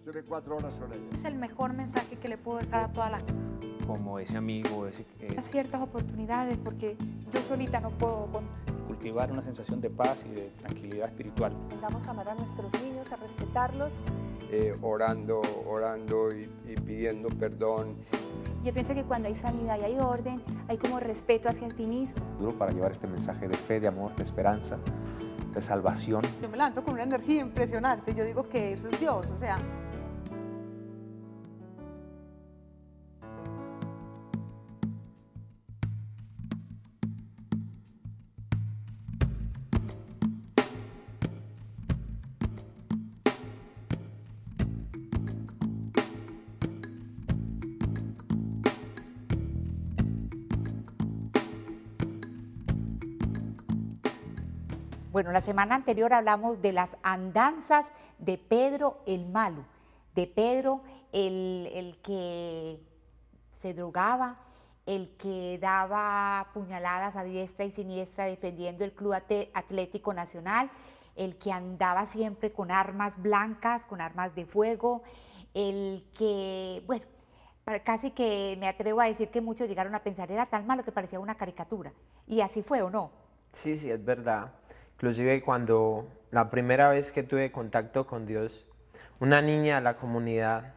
Estuve 4 horas con ella. Es el mejor mensaje que le puedo dejar a todas las... Como ese amigo, ciertas oportunidades, porque yo solita no puedo cultivar una sensación de paz y de tranquilidad espiritual. Aprendamos a amar a nuestros niños, a respetarlos. Orando y pidiendo perdón. Yo pienso que cuando hay sanidad y hay orden, hay como respeto hacia ti mismo. Duro para llevar este mensaje de fe, de amor, de esperanza, de salvación. Yo me levanto con una energía impresionante. Yo digo que eso es Dios, o sea... Bueno, la semana anterior hablamos de las andanzas de Pedro el Malo, de Pedro el que se drogaba, el que daba puñaladas a diestra y siniestra defendiendo el Club Atlético Nacional, el que andaba siempre con armas blancas, con armas de fuego, el que, bueno, casi que me atrevo a decir que muchos llegaron a pensar era tan malo que parecía una caricatura. ¿Y así fue o no? Sí, sí, es verdad. Inclusive cuando la primera vez que tuve contacto con Dios, una niña de la comunidad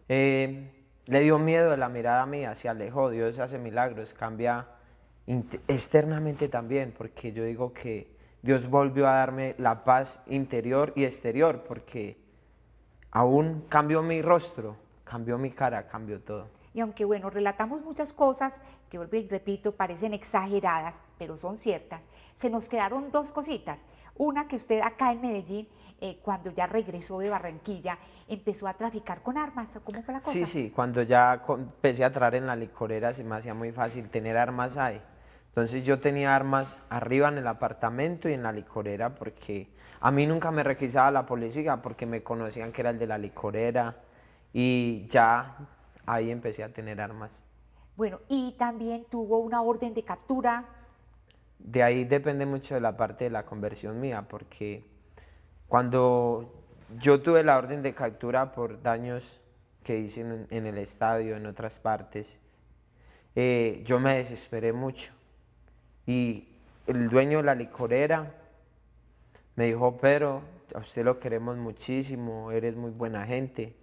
le dio miedo de la mirada mía, se alejó. Dios hace milagros, cambia externamente también, porque yo digo que Dios volvió a darme la paz interior y exterior, porque aún cambió mi rostro, cambió mi cara, cambió todo. Y aunque, bueno, relatamos muchas cosas que, vuelvo y repito, parecen exageradas, pero son ciertas, se nos quedaron dos cositas. Una, que usted acá en Medellín, cuando ya regresó de Barranquilla, empezó a traficar con armas. ¿Cómo fue la cosa? Sí, sí, cuando ya empecé a traer en la licorera se me hacía muy fácil tener armas ahí. Entonces yo tenía armas arriba en el apartamento y en la licorera, porque a mí nunca me requisaba la policía, porque me conocían que era el de la licorera, y ya ahí empecé a tener armas. Bueno, y también tuvo una orden de captura. De ahí depende mucho de la parte de la conversión mía, porque cuando yo tuve la orden de captura por daños que hice en el estadio, en otras partes, yo me desesperé mucho. Y el dueño de la licorera me dijo: Pedro, a usted lo queremos muchísimo, eres muy buena gente,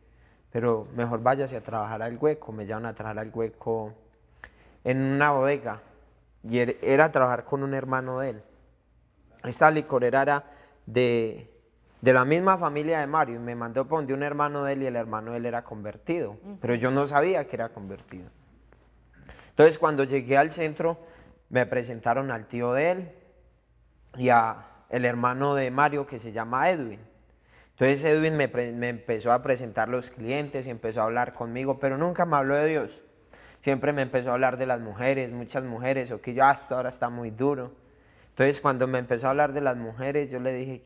pero mejor váyase a trabajar al Hueco. Me llaman a trabajar al Hueco en una bodega, y era trabajar con un hermano de él. Esta licorera era de la misma familia de Mario, y me mandó por donde un hermano de él, y el hermano de él era convertido, pero yo no sabía que era convertido. Entonces cuando llegué al centro me presentaron al tío de él y a el hermano de Mario, que se llama Edwin. Entonces Edwin me empezó a presentar los clientes y empezó a hablar conmigo, pero nunca me habló de Dios. Siempre me empezó a hablar de las mujeres, muchas mujeres, o que yo, esto ahora está muy duro. Entonces cuando me empezó a hablar de las mujeres, yo le dije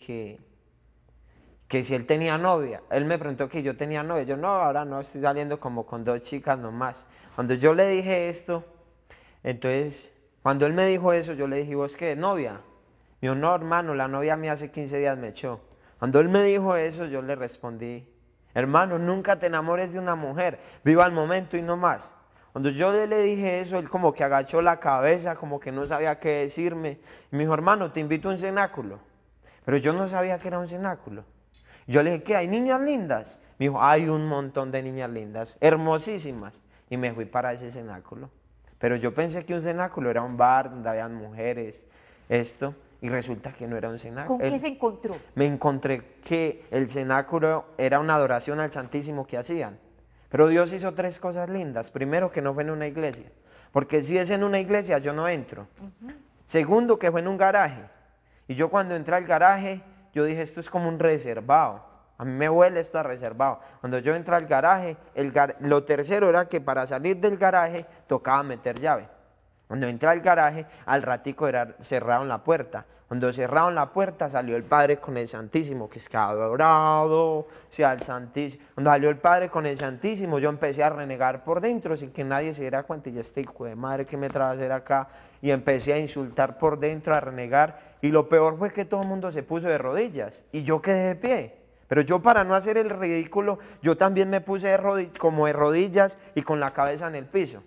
que si él tenía novia. Él me preguntó que yo tenía novia. Yo, no, ahora no, estoy saliendo como con 2 chicas nomás. Cuando yo le dije esto, entonces, cuando él me dijo eso, yo le dije: ¿vos qué, novia? Me dijo: no, hermano, la novia mía hace 15 días me echó. Cuando él me dijo eso, yo le respondí: hermano, nunca te enamores de una mujer, viva el momento y no más. Cuando yo le dije eso, él como que agachó la cabeza, como que no sabía qué decirme. Y me dijo: hermano, te invito a un cenáculo. Pero yo no sabía que era un cenáculo. Yo le dije: ¿qué, hay niñas lindas? Me dijo: hay un montón de niñas lindas, hermosísimas. Y me fui para ese cenáculo. Pero yo pensé que un cenáculo era un bar donde habían mujeres, esto, y resulta que no era un cenáculo. ¿Con qué se encontró? Me encontré que el cenáculo era una adoración al Santísimo que hacían. Pero Dios hizo 3 cosas lindas. Primero, que no fue en una iglesia, porque si es en una iglesia yo no entro. Segundo, que fue en un garaje. Y yo cuando entré al garaje, yo dije: esto es como un reservado. A mí me huele esto a reservado. Cuando yo entré al garaje, lo tercero era que para salir del garaje tocaba meter llave. Cuando entré al garaje, al ratico cerraron la puerta. Cuando cerraron la puerta, salió el Padre con el Santísimo, que es que adorado sea el Santísimo. Cuando salió el Padre con el Santísimo, yo empecé a renegar por dentro sin que nadie se diera cuenta. Y yo, este hijo de madre, ¿qué me trae a hacer acá? Y empecé a insultar por dentro, a renegar. Y lo peor fue que todo el mundo se puso de rodillas y yo quedé de pie. Pero yo, para no hacer el ridículo, yo también me puse como de rodillas y con la cabeza en el piso.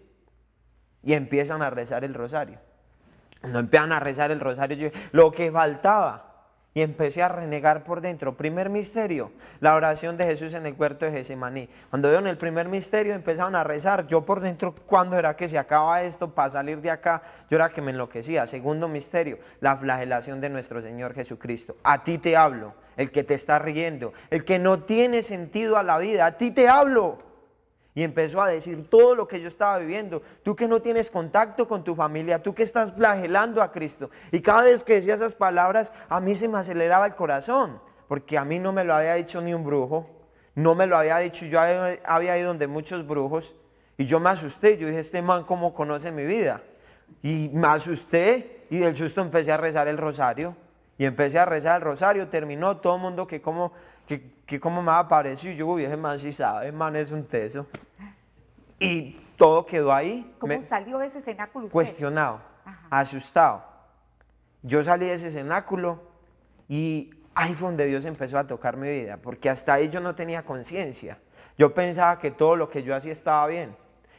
Y empiezan a rezar el rosario. Cuando empiezan a rezar el rosario, yo dije, lo que faltaba. Y empecé a renegar por dentro. Primer misterio, la oración de Jesús en el huerto de Getsemaní. Cuando veo en el primer misterio empezaron a rezar, yo por dentro, ¿cuándo era que se acaba esto? Para salir de acá, yo era que me enloquecía. Segundo misterio, la flagelación de nuestro Señor Jesucristo. A ti te hablo, el que te está riendo, el que no tiene sentido a la vida, a ti te hablo. Y empezó a decir todo lo que yo estaba viviendo. Tú que no tienes contacto con tu familia, tú que estás flagelando a Cristo. Y cada vez que decía esas palabras, a mí se me aceleraba el corazón, porque a mí no me lo había dicho ni un brujo, no me lo había dicho, yo había ido donde muchos brujos, y yo me asusté, yo dije, este man cómo conoce mi vida. Y me asusté, y del susto empecé a rezar el rosario, y empecé a rezar el rosario, terminó todo el mundo que como me apareció, y yo, uy, ese man sí sabe, man es un teso. Y todo quedó ahí. ¿Cómo salió de ese cenáculo usted? Cuestionado, Ajá. asustado. Yo salí de ese cenáculo y ahí fue donde Dios empezó a tocar mi vida, porque hasta ahí yo no tenía conciencia. Yo pensaba que todo lo que yo hacía estaba bien,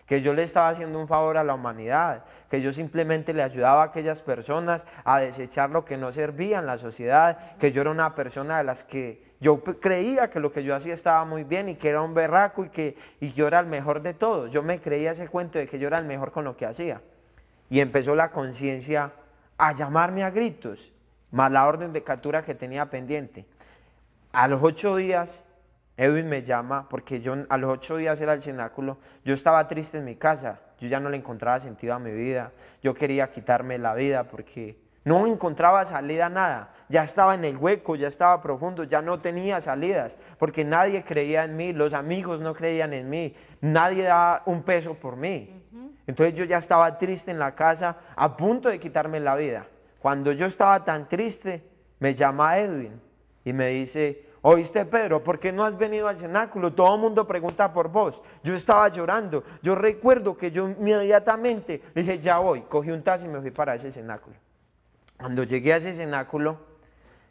que yo le estaba haciendo un favor a la humanidad, que yo simplemente le ayudaba a aquellas personas a desechar lo que no servía en la sociedad, que yo era una persona de las que yo creía que lo que yo hacía estaba muy bien y que era un berraco y yo era el mejor de todos. Yo me creía ese cuento de que yo era el mejor con lo que hacía. Y empezó la conciencia a llamarme a gritos, más la orden de captura que tenía pendiente. A los 8 días, Edwin me llama, porque a los 8 días era el cenáculo, yo estaba triste en mi casa, yo ya no le encontraba sentido a mi vida, yo quería quitarme la vida porque no encontraba salida a nada, ya estaba en el hueco, ya estaba profundo, ya no tenía salidas, porque nadie creía en mí, los amigos no creían en mí, nadie daba un peso por mí. Entonces yo ya estaba triste en la casa, a punto de quitarme la vida. Cuando yo estaba tan triste, me llama Edwin y me dice, ¿oíste, Pedro? ¿Por qué no has venido al cenáculo? Todo el mundo pregunta por vos. Yo estaba llorando. Yo recuerdo que yo inmediatamente dije, ya voy. Cogí un taxi y me fui para ese cenáculo. Cuando llegué a ese cenáculo,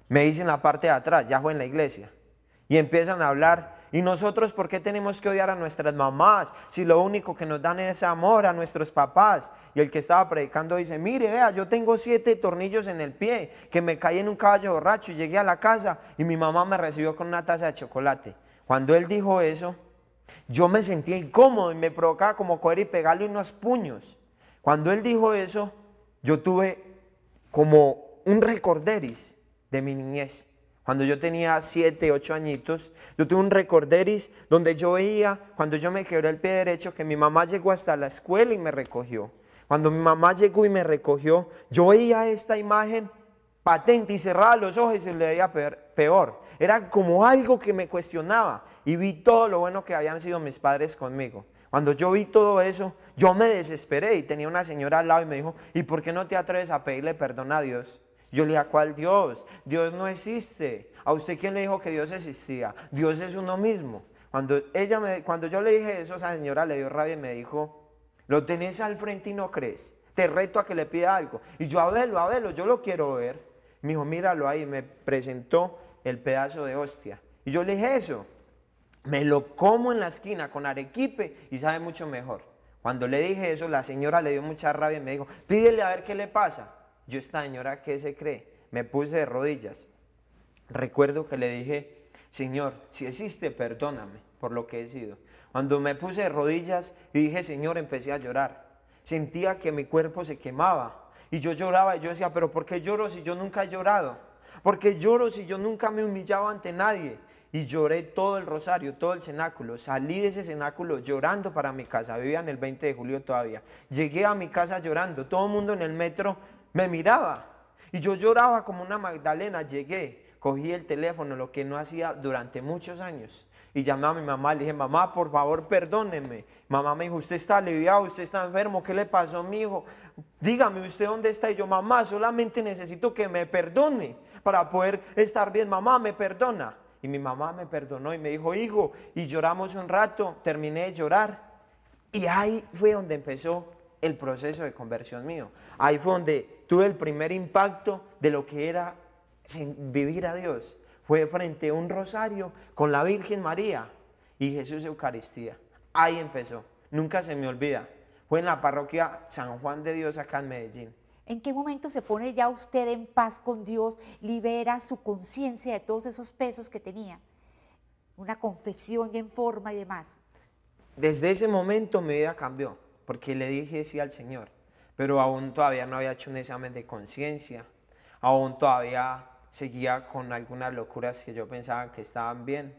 me dicen en la parte de atrás, ya fue en la iglesia, y empiezan a hablar. ¿Y nosotros por qué tenemos que odiar a nuestras mamás? Si lo único que nos dan es amor a nuestros papás. Y el que estaba predicando dice, mire, vea, yo tengo 7 tornillos en el pie, que me caí en un caballo borracho y llegué a la casa y mi mamá me recibió con una taza de chocolate. Cuando él dijo eso, yo me sentía incómodo y me provocaba como coger y pegarle unos puños. Cuando él dijo eso, yo tuve como un recorderis de mi niñez. Cuando yo tenía 7, 8 añitos, yo tuve un recorderis donde yo veía, cuando yo me quebré el pie derecho, que mi mamá llegó hasta la escuela y me recogió. Cuando mi mamá llegó y me recogió, yo veía esta imagen patente y cerraba los ojos y se le veía peor. Era como algo que me cuestionaba y vi todo lo bueno que habían sido mis padres conmigo. Cuando yo vi todo eso, yo me desesperé y tenía una señora al lado y me dijo, ¿y por qué no te atreves a pedirle perdón a Dios? Yo le dije, ¿a cuál Dios? Dios no existe. ¿A usted quién le dijo que Dios existía? Dios es uno mismo. Cuando yo le dije eso, esa señora le dio rabia y me dijo, lo tenés al frente y no crees. Te reto a que le pida algo. Y yo, a verlo, yo lo quiero ver. Me dijo, míralo ahí, me presentó el pedazo de hostia. Y yo le dije eso, me lo como en la esquina con arequipe y sabe mucho mejor. Cuando le dije eso, la señora le dio mucha rabia y me dijo, pídele a ver qué le pasa. Yo, esta señora, ¿qué se cree? Me puse de rodillas. Recuerdo que le dije, Señor, si existe, perdóname por lo que he sido. Cuando me puse de rodillas y dije, Señor, empecé a llorar. Sentía que mi cuerpo se quemaba. Y yo lloraba y yo decía, ¿pero por qué lloro si yo nunca he llorado? ¿Por qué lloro si yo nunca me he humillado ante nadie? Y lloré todo el rosario, todo el cenáculo. Salí de ese cenáculo llorando para mi casa. Vivía en el 20 de julio todavía. Llegué a mi casa llorando. Todo el mundo en el metro me miraba y yo lloraba como una Magdalena. Llegué, cogí el teléfono, lo que no hacía durante muchos años, y llamé a mi mamá, le dije, mamá, por favor, perdóneme. Mamá me dijo, usted está aliviado, usted está enfermo, ¿qué le pasó, mi hijo? Dígame, ¿usted dónde está? Y yo, mamá, solamente necesito que me perdone para poder estar bien. Mamá, ¿me perdona? Y mi mamá me perdonó y me dijo, hijo, y lloramos un rato, terminé de llorar, y ahí fue donde empezó el proceso de conversión mío. Ahí fue donde tuve el primer impacto de lo que era vivir a Dios. fue frente a un rosario con la Virgen María y Jesús Eucaristía. Ahí empezó, nunca se me olvida. Fue en la parroquia San Juan de Dios acá en Medellín. ¿En qué momento se pone ya usted en paz con Dios, libera su conciencia de todos esos pesos que tenía? Una confesión ya en forma y demás. Desde ese momento mi vida cambió, porque le dije sí al Señor, pero aún todavía no había hecho un examen de conciencia, aún todavía seguía con algunas locuras que yo pensaba que estaban bien,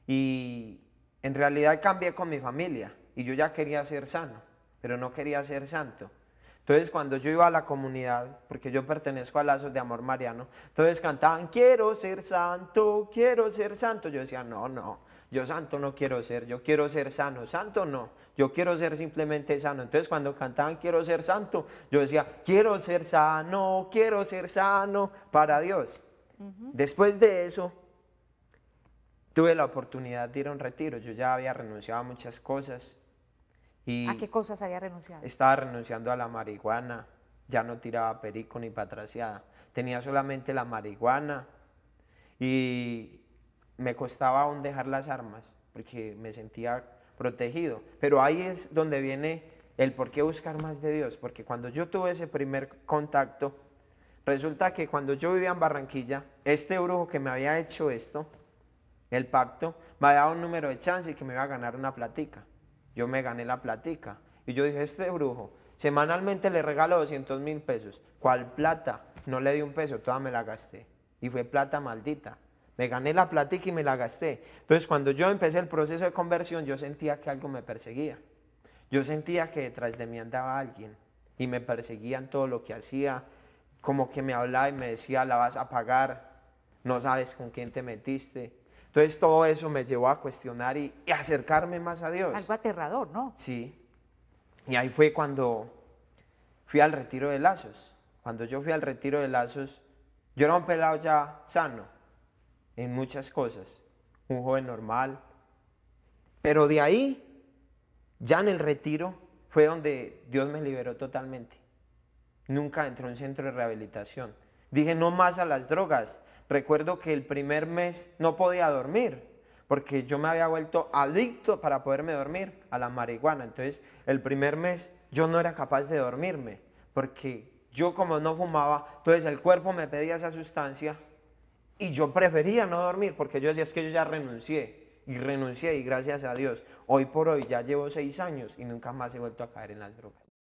y en realidad cambié con mi familia, y yo ya quería ser sano, pero no quería ser santo. Entonces cuando yo iba a la comunidad, porque yo pertenezco a Lazos de Amor Mariano, entonces cantaban, quiero ser santo, yo decía, no, yo santo no quiero ser, yo quiero ser sano, santo no, yo quiero ser simplemente sano. Entonces cuando cantaban quiero ser santo, yo decía, quiero ser sano para Dios. Después de eso, tuve la oportunidad de ir a un retiro, yo ya había renunciado a muchas cosas. Y ¿a qué cosas había renunciado? estaba renunciando a la marihuana, ya no tiraba perico ni patraciada, tenía solamente la marihuana y me costaba aún dejar las armas porque me sentía protegido. Pero ahí es donde viene el por qué buscar más de Dios, porque cuando yo tuve ese primer contacto, resulta que cuando yo vivía en Barranquilla, este brujo que me había hecho esto, el pacto, me había dado un número de chance y que me iba a ganar una platica. Yo me gané la platica y yo dije, este brujo, semanalmente le regalo 200.000 pesos. ¿Cuál plata? No le di un peso, toda me la gasté. Y fue plata maldita. Me gané la platica y me la gasté. Entonces cuando yo empecé el proceso de conversión, yo sentía que algo me perseguía. Yo sentía que detrás de mí andaba alguien y me perseguía en todo lo que hacía. Como que me hablaba y me decía, la vas a pagar, no sabes con quién te metiste. Entonces todo eso me llevó a cuestionar y acercarme más a Dios. Algo aterrador, ¿no? Sí. Y ahí fue cuando fui al retiro de Lazos. Cuando yo fui al retiro de Lazos, yo era un pelado ya sano en muchas cosas, un joven normal. Pero de ahí, ya en el retiro, fue donde Dios me liberó totalmente. Nunca entré a un centro de rehabilitación. Dije no más a las drogas. Recuerdo que el primer mes no podía dormir porque yo me había vuelto adicto para poderme dormir a la marihuana. Entonces el primer mes yo no era capaz de dormirme porque yo como no fumaba, entonces el cuerpo me pedía esa sustancia y yo prefería no dormir porque yo decía es que yo ya renuncié y gracias a Dios. Hoy por hoy ya llevo 6 años y nunca más he vuelto a caer en las drogas.